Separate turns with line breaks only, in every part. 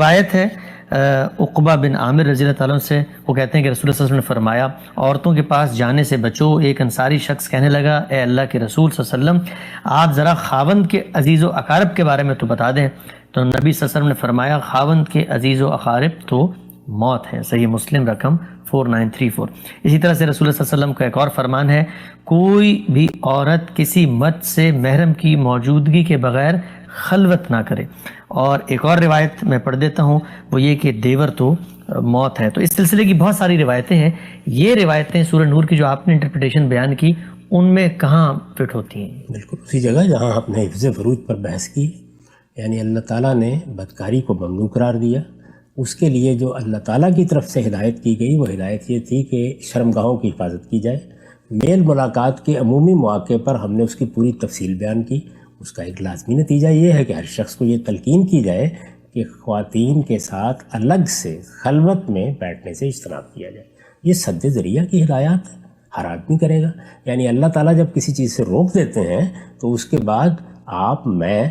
روایت ہے عقبہ بن عامر رضی اللہ تعالیٰ سے، وہ کہتے ہیں کہ رسول اللہ صلی اللہ علیہ وسلم نے فرمایا عورتوں کے پاس جانے سے بچو۔ ایک انصاری شخص کہنے لگا اے اللہ کے رسول صلی اللہ علیہ وسلم، آپ ذرا خاوند کے عزیز و اقارب کے بارے میں تو بتا دیں۔ تو نبی صلی اللہ علیہ وسلم نے فرمایا خاوند کے عزیز و اقارب تو موت ہے۔ صحیح مسلم رقم 4934۔ اسی طرح سے رسول اللہ صلی اللہ علیہ وسلم کا ایک اور فرمان ہے، کوئی بھی عورت کسی مرد سے محرم کی موجودگی کے بغیر خلوت نہ کرے۔ اور ایک اور روایت میں پڑھ دیتا ہوں، وہ یہ کہ دیور تو موت ہے۔ تو اس سلسلے کی بہت ساری روایتیں ہیں۔ یہ روایتیں سورہ نور کی جو آپ نے انٹرپریٹیشن بیان کی ان میں کہاں فٹ ہوتی ہیں؟
بالکل اسی جگہ جہاں آپ نے حفظ فروج پر بحث کی، یعنی اللہ تعالیٰ نے بدکاری کو ممنوع قرار دیا۔ اس کے لیے جو اللہ تعالیٰ کی طرف سے ہدایت کی گئی، وہ ہدایت یہ تھی کہ شرمگاہوں کی حفاظت کی جائے۔ میل ملاقات کے عمومی مواقع پر ہم نے اس کی پوری تفصیل بیان کی۔ اس کا ایک لازمی نتیجہ یہ ہے کہ ہر شخص کو یہ تلقین کی جائے کہ خواتین کے ساتھ الگ سے خلوت میں بیٹھنے سے اجتناب کیا جائے۔ یہ سد ذریعہ کی ہدایات ہے، ہر آدمی کرے گا۔ یعنی اللہ تعالیٰ جب کسی چیز سے روک دیتے ہیں تو اس کے بعد میں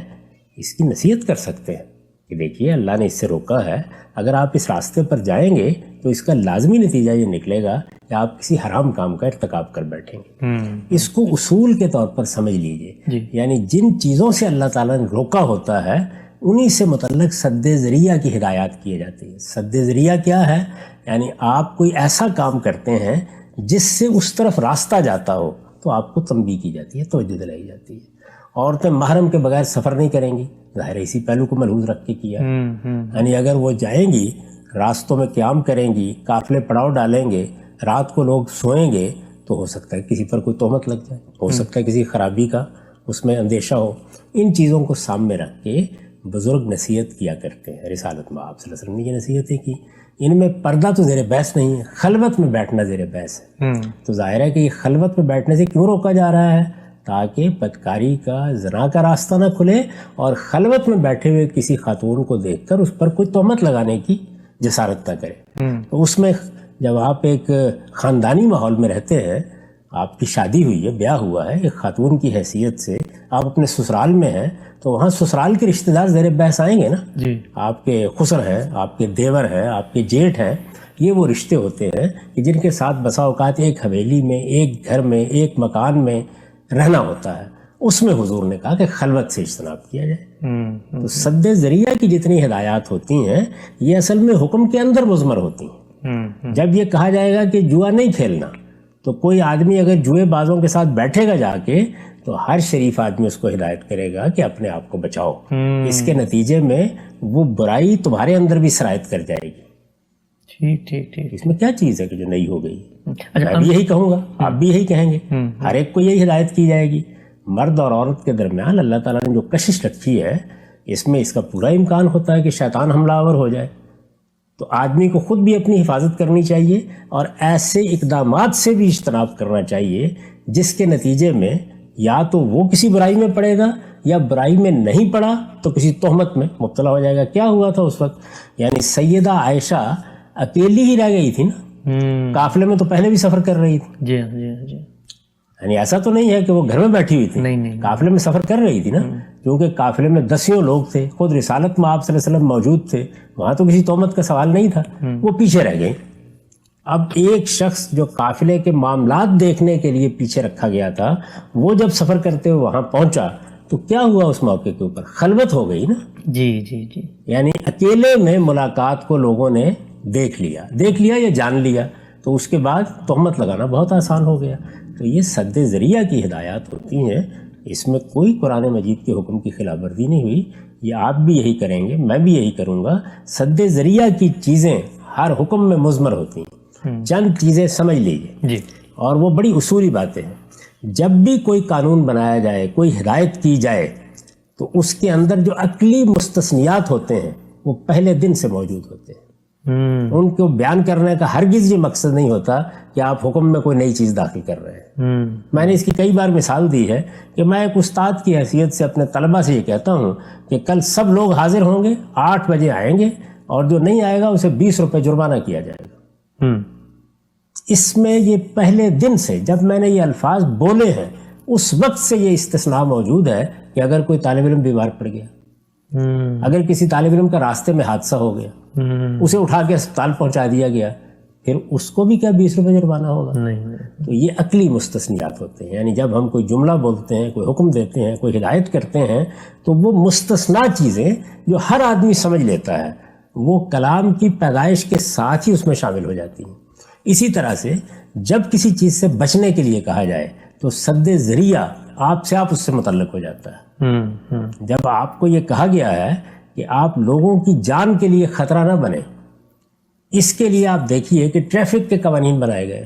اس کی نصیحت کر سکتے ہیں کہ دیکھیے اللہ نے اس سے روکا ہے، اگر آپ اس راستے پر جائیں گے تو اس کا لازمی نتیجہ یہ نکلے گا کہ آپ کسی حرام کام کا ارتکاب کر بیٹھیں گے۔ اس کو اصول کے طور پر سمجھ لیجئے، یعنی جن چیزوں سے اللہ تعالیٰ نے روکا ہوتا ہے انہی سے متعلق سد ذریعہ کی ہدایات کیے جاتی ہیں۔ سد ذریعہ کیا ہے؟ یعنی آپ کوئی ایسا کام کرتے ہیں جس سے اس طرف راستہ جاتا ہو تو آپ کو تنبیہ کی جاتی ہے، توجہ دلائی جاتی ہے۔ عورتیں محرم کے بغیر سفر نہیں کریں گی، ظاہر ہے اسی پہلو کو ملحوظ رکھ کے کیا۔ یعنی اگر وہ جائیں گی، راستوں میں قیام کریں گی، قافلے پڑاؤ ڈالیں گے، رات کو لوگ سوئیں گے تو ہو سکتا ہے کسی پر کوئی تہمت لگ جائے، ہو سکتا ہے کسی خرابی کا اس میں اندیشہ ہو۔ ان چیزوں کو سامنے رکھ کے بزرگ نصیحت کیا کرتے ہیں۔ رسالت میں آپ صلی اللہ علیہ وسلم نے یہ نصیحتیں کی۔ ان میں پردہ تو زیر بحث نہیں ہے، خلوت میں بیٹھنا زیر بحث ہے۔ تو ظاہر ہے کہ یہ خلوت میں بیٹھنے سے کیوں روکا جا رہا ہے؟ تاکہ بدکاری کا، زنا کا راستہ نہ کھلے اور خلوت میں بیٹھے ہوئے کسی خاتون کو دیکھ کر اس پر کوئی تہمت لگانے کی جسارت نہ کرے۔ تو اس میں جب آپ ایک خاندانی ماحول میں رہتے ہیں، آپ کی شادی ہوئی ہے، بیاہ ہوا ہے، ایک خاتون کی حیثیت سے آپ اپنے سسرال میں ہیں، تو وہاں سسرال کے رشتہ دار زیر بحث آئیں گے نا۔ آپ کے خسر ہیں، آپ کے دیور ہیں، آپ کے جیٹھ ہیں، یہ وہ رشتے ہوتے ہیں کہ جن کے ساتھ بسا اوقات ایک حویلی میں، ایک گھر میں، ایک مکان میں رہنا ہوتا ہے۔ اس میں حضور نے کہا کہ خلوت سے اجتناب کیا جائے۔ تو سد ذریعہ کی جتنی ہدایات ہوتی ہیں یہ اصل میں حکم کے اندر مضمر ہوتی ہیں۔ جب یہ کہا جائے گا کہ جوا نہیں کھیلنا، تو کوئی آدمی اگر جوئے بازوں کے ساتھ بیٹھے گا جا کے تو ہر شریف آدمی اس کو ہدایت کرے گا کہ اپنے آپ کو بچاؤ، اس کے نتیجے میں وہ برائی تمہارے اندر بھی سرایت کر جائے گی۔ ٹھیک اس میں کیا چیز ہے کہ جو نئی ہو گئی؟ میں بھی یہی کہوں گا، آپ بھی یہی کہیں گے، ہر ایک کو یہی ہدایت کی جائے گی۔ مرد اور عورت کے درمیان اللہ تعالیٰ نے جو کشش رکھی ہے، اس میں اس کا پورا امکان ہوتا ہے کہ شیطان حملہ آور ہو جائے۔ تو آدمی کو خود بھی اپنی حفاظت کرنی چاہیے اور ایسے اقدامات سے بھی اجتناب کرنا چاہیے جس کے نتیجے میں یا تو وہ کسی برائی میں پڑے گا یا برائی میں نہیں پڑا تو کسی تہمت میں مبتلا ہو جائے گا۔ کیا ہوا تھا اس وقت؟ یعنی سیدہ عائشہ اکیلی ہی رہ گئی تھی نا، قافلے میں تو پہلے بھی سفر کر رہی تھی۔ یعنی ایسا تو نہیں ہے کہ وہ گھر میں بیٹھی ہوئی تھی، قافلے میں سفر کر رہی تھی نا، کیونکہ قافلے میں دسیوں لوگ تھے، خود رسالت میں آپ صلی اللہ علیہ وسلم موجود تھے، وہاں تو کسی تہمت کا سوال نہیں تھا، وہ پیچھے رہ گئی۔ اب ایک شخص جو قافلے کے معاملات دیکھنے کے لیے پیچھے رکھا گیا تھا، وہ جب سفر کرتے ہوئے وہاں پہنچا تو کیا ہوا اس موقع کے اوپر؟ خلوت ہو گئی نا۔ جی یعنی اکیلے میں ملاقات کو لوگوں نے دیکھ لیا یا جان لیا، تو اس کے بعد تہمت لگانا بہت آسان ہو گیا۔ تو یہ سد ذریعہ کی ہدایات ہوتی ہیں، اس میں کوئی قرآن مجید کے حکم کی خلاف ورزی نہیں ہوئی۔ یہ آپ بھی یہی کریں گے، میں بھی یہی کروں گا۔ سد ذریعہ کی چیزیں ہر حکم میں مضمر ہوتی ہیں۔ چند چیزیں سمجھ لیجیے، اور وہ بڑی اصولی باتیں ہیں۔ جب بھی کوئی قانون بنایا جائے، کوئی ہدایت کی جائے، تو اس کے اندر جو عقلی مستثنیات ہوتے ہیں وہ پہلے دن سے موجود ہوتے ہیں۔ ان کو بیان کرنے کا ہرگز یہ مقصد نہیں ہوتا کہ آپ حکم میں کوئی نئی چیز داخل کر رہے ہیں۔ میں نے اس کی کئی بار مثال دی ہے کہ میں ایک استاد کی حیثیت سے اپنے طلبہ سے یہ کہتا ہوں کہ کل سب لوگ حاضر ہوں گے، 8 بجے آئیں گے، اور جو نہیں آئے گا اسے 20 روپے جرمانہ کیا جائے گا۔ اس میں یہ پہلے دن سے جب میں نے یہ الفاظ بولے ہیں اس وقت سے یہ استثناء موجود ہے کہ اگر کوئی طالب علم بیمار پڑ گیا اگر کسی طالب علم کا راستے میں حادثہ ہو گیا، اسے اٹھا کے اسپتال پہنچا دیا گیا، پھر اس کو بھی کیا 20 روپے جرمانہ ہوگا؟
نہیں۔
تو یہ عقلی مستثنیات ہوتے ہیں، یعنی جب ہم کوئی جملہ بولتے ہیں، کوئی حکم دیتے ہیں، کوئی ہدایت کرتے ہیں، تو وہ مستثنا چیزیں جو ہر آدمی سمجھ لیتا ہے وہ کلام کی پیدائش کے ساتھ ہی اس میں شامل ہو جاتی ہیں۔ اسی طرح سے جب کسی چیز سے بچنے کے لیے کہا جائے تو سد ذریعہ آپ سے اس سے متعلق ہو جاتا ہے۔ جب آپ کو یہ کہا گیا ہے کہ آپ لوگوں کی جان کے لیے خطرہ نہ بنے، اس کے لیے آپ دیکھیے کہ ٹریفک کے قوانین بنائے گئے،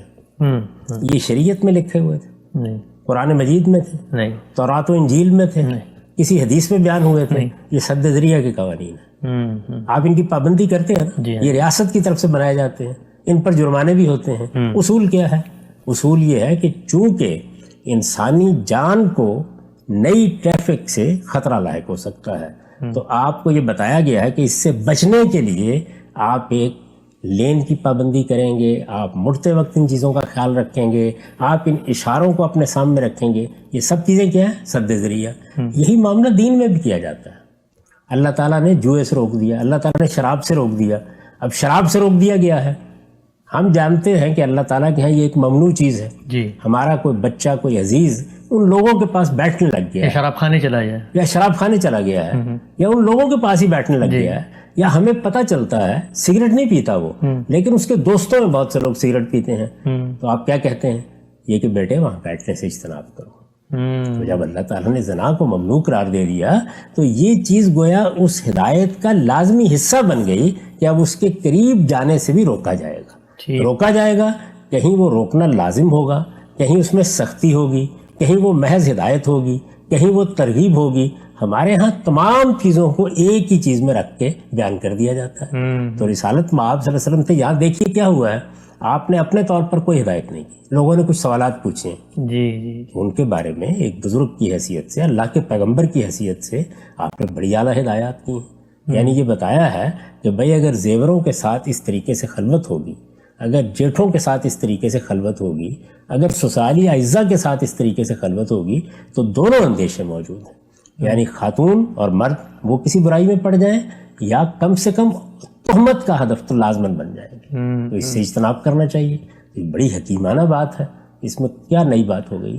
یہ شریعت میں لکھے ہوئے تھے، قرآن مجید میں تھے، تورات و انجیل میں تھے، کسی حدیث میں بیان ہوئے تھے، یہ سد ذریعہ کے قوانین ہیں۔ آپ ان کی پابندی کرتے ہیں، یہ ریاست کی طرف سے بنائے جاتے ہیں، ان پر جرمانے بھی ہوتے ہیں۔ اصول کیا ہے؟ اصول یہ ہے کہ چونکہ انسانی جان کو نئی ٹریفک سے خطرہ لاحق ہو سکتا ہے، تو آپ کو یہ بتایا گیا ہے کہ اس سے بچنے کے لیے آپ ایک لین کی پابندی کریں گے، آپ مڑتے وقت ان چیزوں کا خیال رکھیں گے، آپ ان اشاروں کو اپنے سامنے رکھیں گے۔ یہ سب چیزیں کیا ہیں؟ سد ذریعہ۔ یہی معاملہ دین میں بھی کیا جاتا ہے۔ اللہ تعالیٰ نے جوئے سے روک دیا، اللہ تعالیٰ نے شراب سے روک دیا۔ اب شراب سے روک دیا گیا ہے، ہم جانتے ہیں کہ اللہ تعالیٰ کے ہاں یہ ایک ممنوع چیز ہے۔ ہمارا کوئی بچہ، کوئی عزیز ان لوگوں کے پاس بیٹھنے لگ گیا ہے،
شراب خانے چلا گیا،
یا شراب خانے چلا گیا ہے، یا ان لوگوں کے پاس ہی بیٹھنے لگ گیا ہے، یا ہمیں پتہ چلتا ہے سگریٹ نہیں پیتا وہ، لیکن اس کے دوستوں میں بہت سے لوگ سگریٹ پیتے ہیں، تو آپ کیا کہتے ہیں؟ یہ کہ بیٹے وہاں بیٹھنے سے اجتناب کرو۔ تو جب اللہ تعالیٰ نے زنا کو ممنوع قرار دے دیا تو یہ چیز گویا اس ہدایت کا لازمی حصہ بن گئی کہ اب اس کے قریب جانے سے بھی روکا جائے گا۔ روکا جائے گا، کہیں وہ روکنا لازم ہوگا، کہیں اس میں سختی ہوگی، کہیں وہ محض ہدایت ہوگی، کہیں وہ ترغیب ہوگی۔ ہمارے ہاں تمام چیزوں کو ایک ہی چیز میں رکھ کے بیان کر دیا جاتا ہے۔ تو رسالت مآب صلی اللہ علیہ وسلم سے یہاں دیکھیے کیا ہوا ہے، آپ نے اپنے طور پر کوئی ہدایت نہیں کی، لوگوں نے کچھ سوالات پوچھے، ان کے بارے میں ایک بزرگ کی حیثیت سے، اللہ کے پیغمبر کی حیثیت سے آپ نے بڑی اعلیٰ ہدایات کی ہیں۔ یعنی یہ بتایا ہے کہ بھائی اگر زیوروں کے ساتھ اس طریقے سے خلوت ہوگی، اگر جیٹھوں کے ساتھ اس طریقے سے خلوت ہوگی، اگر سسرالی اعزہ کے ساتھ اس طریقے سے خلوت ہوگی، تو دونوں اندیشے موجود ہیں، یعنی خاتون اور مرد وہ کسی برائی میں پڑ جائیں یا کم سے کم تہمت کا ہدف تو لازماً بن جائے گی، تو اس سے اجتناب کرنا چاہیے۔ یہ بڑی حکیمانہ بات ہے، اس میں کیا نئی بات ہو گئی؟